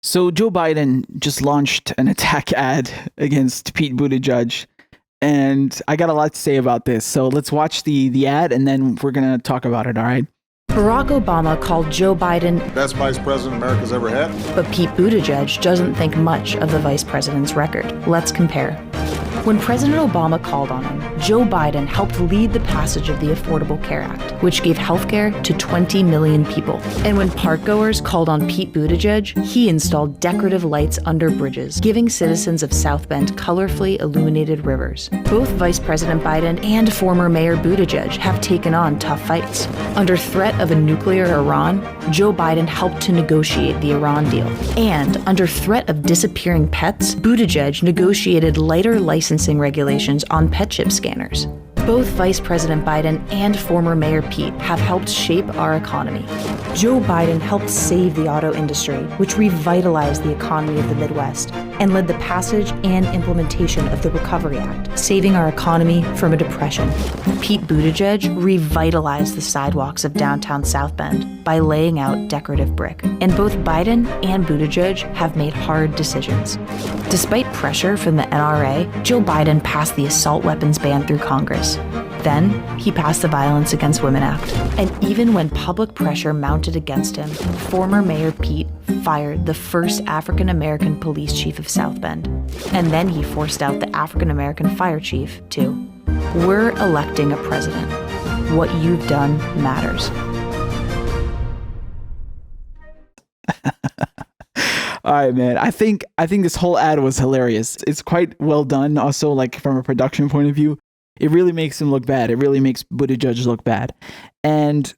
So Joe Biden just launched an attack ad against Pete Buttigieg, and I got a lot to say about this. So let's watch the ad, and then we're going to talk about it, all right? Barack Obama called Joe Biden best vice president America's ever had. But Pete Buttigieg doesn't think much of the vice president's record. Let's compare. When President Obama called on him, Joe Biden helped lead the passage of the Affordable Care Act, which gave healthcare to 20 million people. And when parkgoers called on Pete Buttigieg, he installed decorative lights under bridges, giving citizens of South Bend colorfully illuminated rivers. Both Vice President Biden and former Mayor Buttigieg have taken on tough fights. Under threat of a nuclear Iran, Joe Biden helped to negotiate the Iran deal. And under threat of disappearing pets, Buttigieg negotiated lighter licensing regulations on pet chip scanners. Both Vice President Biden and former Mayor Pete have helped shape our economy. Joe Biden helped save the auto industry, which revitalized the economy of the Midwest, and led the passage and implementation of the Recovery Act, saving our economy from a depression. Pete Buttigieg revitalized the sidewalks of downtown South Bend by laying out decorative brick. And both Biden and Buttigieg have made hard decisions. Despite pressure from the NRA, Joe Biden passed the assault weapons ban through Congress. Then, he passed the Violence Against Women Act. And even when public pressure mounted against him, former Mayor Pete fired the first African-American police chief of South Bend. And then he forced out the African-American fire chief, too. We're electing a president. What you've done matters. All right, man. I think this whole ad was hilarious. It's quite well done. Also, like from a production point of view, it really makes him look bad. It really makes Buttigieg look bad. And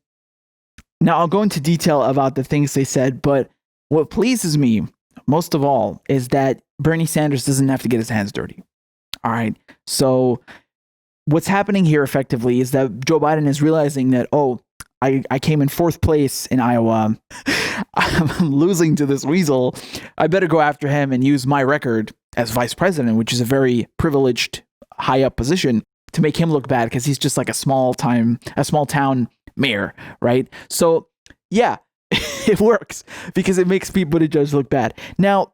now I'll go into detail about the things they said, but what pleases me most of all is that Bernie Sanders doesn't have to get his hands dirty. All right. So what's happening here effectively is that Joe Biden is realizing that, I came in fourth place in Iowa. I'm losing to this weasel. I better go after him and use my record as vice president, which is a very privileged, high up position, to make him look bad because he's just like a small town mayor, right? So yeah, it works because it makes Pete Buttigieg look bad. Now,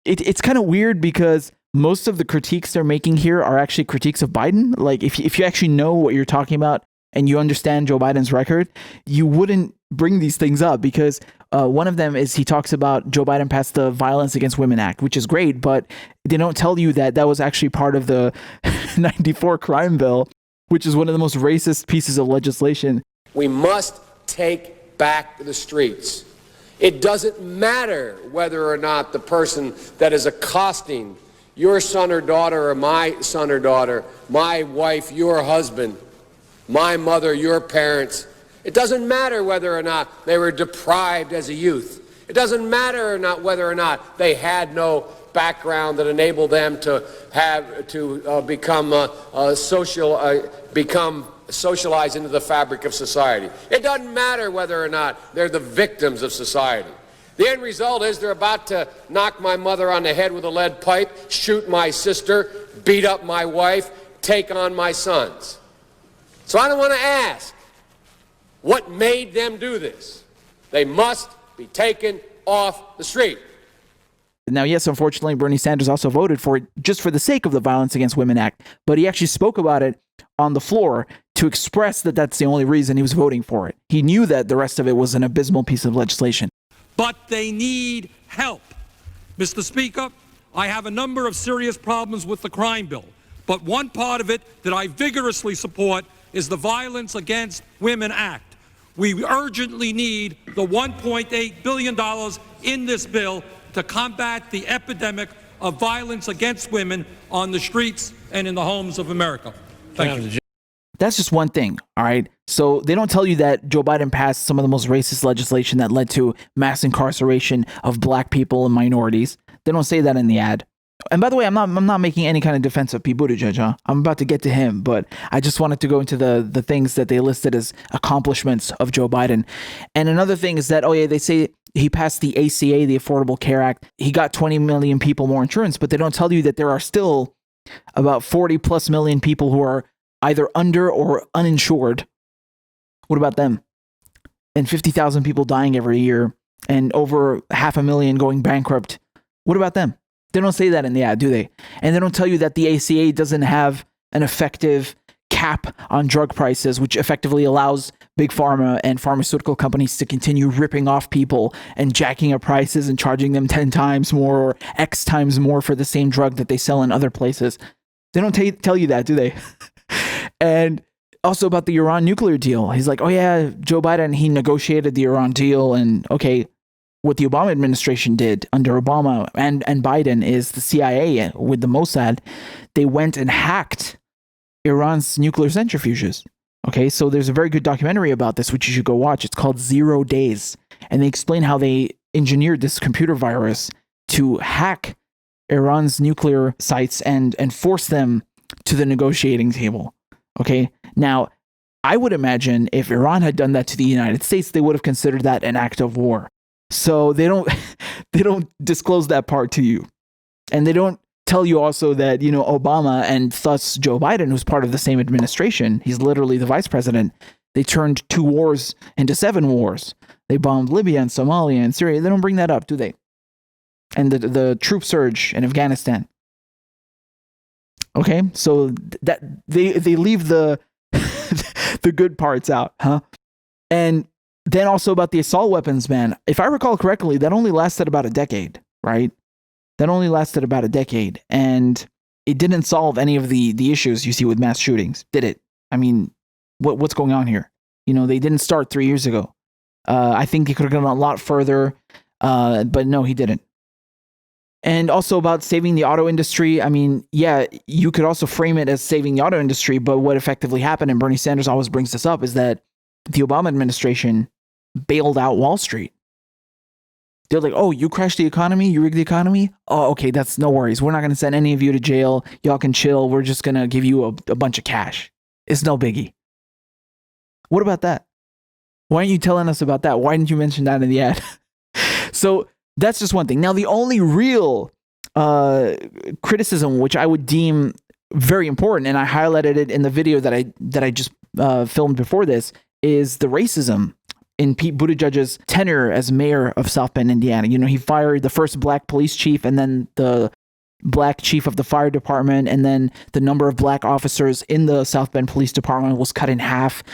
it's kind of weird because most of the critiques they're making here are actually critiques of Biden. Like if you actually know what you're talking about and you understand Joe Biden's record, you wouldn't bring these things up because one of them is he talks about Joe Biden passed the Violence Against Women Act, which is great, but they don't tell you that was actually part of the 94 crime bill, which is one of the most racist pieces of legislation. We must take back the streets. It doesn't matter whether or not the person that is accosting your son or daughter or my son or daughter, my wife, your husband, my mother, your parents. It doesn't matter whether or not they were deprived as a youth. It doesn't matter or not whether or not they had no background that enabled them to become socialized into the fabric of society. It doesn't matter whether or not they're the victims of society. The end result is they're about to knock my mother on the head with a lead pipe, shoot my sister, beat up my wife, take on my sons. So I don't want to ask what made them do this. They must be taken off the street. Now, yes, unfortunately, Bernie Sanders also voted for it just for the sake of the Violence Against Women Act, but he actually spoke about it on the floor to express that that's the only reason he was voting for it. He knew that the rest of it was an abysmal piece of legislation. But they need help. Mr. Speaker, I have a number of serious problems with the crime bill, but one part of it that I vigorously support is the Violence Against Women Act. We urgently need the $1.8 billion in this bill to combat the epidemic of violence against women on the streets and in the homes of America. Thank you. That's just one thing, all right? So they don't tell you that Joe Biden passed some of the most racist legislation that led to mass incarceration of black people and minorities. They don't say that in the ad. And by the way, I'm not making any kind of defense of Pete Buttigieg, huh? I'm about to get to him, but I just wanted to go into the things that they listed as accomplishments of Joe Biden. And another thing is that, they say he passed the ACA, the Affordable Care Act. He got 20 million people more insurance, but they don't tell you that there are still about 40 plus million people who are either under or uninsured. What about them? And 50,000 people dying every year and over 500,000 going bankrupt. What about them? They don't say that in the ad, do they? And they don't tell you that the ACA doesn't have an effective cap on drug prices, which effectively allows big pharma and pharmaceutical companies to continue ripping off people and jacking up prices and charging them 10 times more or X times more for the same drug that they sell in other places. They don't tell you that, do they? And also about the Iran nuclear deal. He's like, oh yeah, Joe Biden, he negotiated the Iran deal. And okay, what the Obama administration did under Obama and Biden is the CIA with the Mossad, they went and hacked Iran's nuclear centrifuges. Okay, so there's a very good documentary about this, which you should go watch. It's called 0 Days. And they explain how they engineered this computer virus to hack Iran's nuclear sites and force them to the negotiating table. Okay, now I would imagine if Iran had done that to the United States, they would have considered that an act of war. So they don't disclose that part to you. And they don't tell you also that, you know, Obama and thus Joe Biden, who's part of the same administration, he's literally the vice president, they turned 2 wars into 7 wars. They bombed Libya and Somalia and Syria. They don't bring that up, do they? And the troop surge in Afghanistan. Okay, so that they leave the the good parts out, huh? And then also about the assault weapons ban. If I recall correctly, that only lasted about a decade, right? That only lasted about a decade, and it didn't solve any of the issues you see with mass shootings, did it? I mean, what's going on here? You know, they didn't start 3 years ago. I think he could have gone a lot further, but no, he didn't. And also about saving the auto industry. I mean, yeah, you could also frame it as saving the auto industry, but what effectively happened, and Bernie Sanders always brings this up, is that the Obama administration bailed out Wall Street. They're like, oh, you crashed the economy? You rigged the economy? Oh, okay, that's no worries. We're not going to send any of you to jail. Y'all can chill. We're just going to give you a bunch of cash. It's no biggie. What about that? Why aren't you telling us about that? Why didn't you mention that in the ad? So that's just one thing. Now, the only real criticism, which I would deem very important, and I highlighted it in the video that I just filmed before this, is the racism in Pete Buttigieg's tenure as mayor of South Bend, Indiana. You know, he fired the first black police chief and then the black chief of the fire department, and then the number of black officers in the South Bend Police Department was cut in half.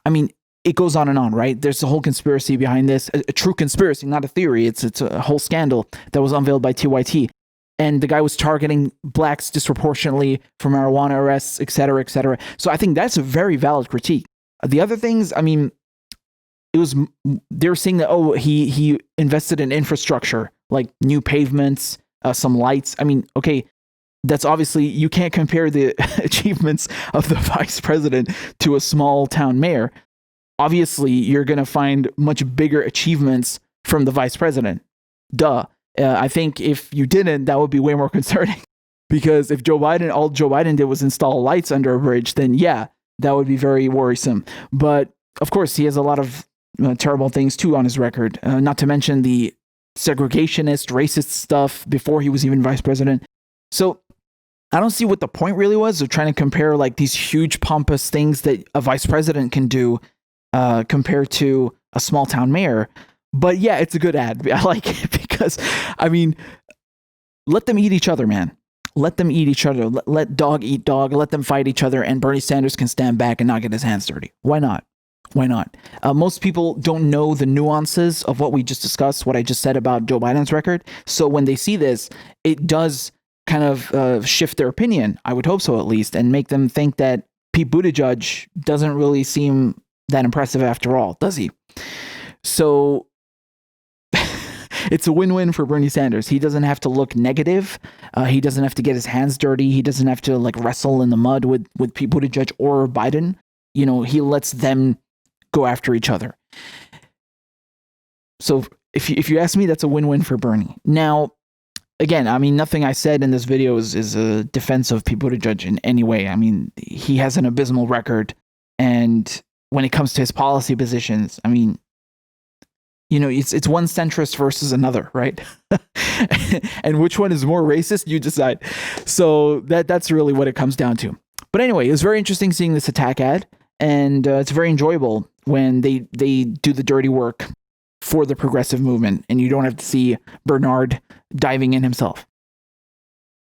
I mean, it goes on and on, right? There's a whole conspiracy behind this, a true conspiracy, not a theory. It's a whole scandal that was unveiled by TYT. And the guy was targeting blacks disproportionately for marijuana arrests, et cetera, et cetera. So I think that's a very valid critique. The other things, I mean, they were saying that, oh, he invested in infrastructure, like new pavements, some lights. I mean, okay, that's obviously, you can't compare the achievements of the vice president to a small town mayor. Obviously, you're going to find much bigger achievements from the vice president. Duh. I think if you didn't, that would be way more concerning. Because if all Joe Biden did was install lights under a bridge, then yeah, that would be very worrisome. But of course, he has a lot of terrible things too on his record, not to mention the segregationist, racist stuff before he was even vice president. So I don't see what the point really was of trying to compare like these huge pompous things that a vice president can do compared to a small town mayor. But yeah, it's a good ad. I like it because, I mean, let them eat each other, man. Let them eat each other. Let dog eat dog. Let them fight each other. And Bernie Sanders can stand back and not get his hands dirty. Why not? Why not? Most people don't know the nuances of what we just discussed, what I just said about Joe Biden's record. So when they see this, it does kind of shift their opinion. I would hope so, at least, and make them think that Pete Buttigieg doesn't really seem that impressive after all, does he? So it's a win-win for Bernie Sanders. He doesn't have to look negative. He doesn't have to get his hands dirty. He doesn't have to like wrestle in the mud with Pete Buttigieg or Biden. You know, he lets them go after each other. So if you ask me, that's a win-win for Bernie. Now, again, I mean, nothing I said in this video is a defense of Pete Buttigieg in any way. I mean, he has an abysmal record. And when it comes to his policy positions, I mean, you know, it's one centrist versus another, right? And which one is more racist, you decide. So that's really what it comes down to. But anyway, it was very interesting seeing this attack ad. And it's very enjoyable when they do the dirty work for the progressive movement, and you don't have to see Bernard diving in himself.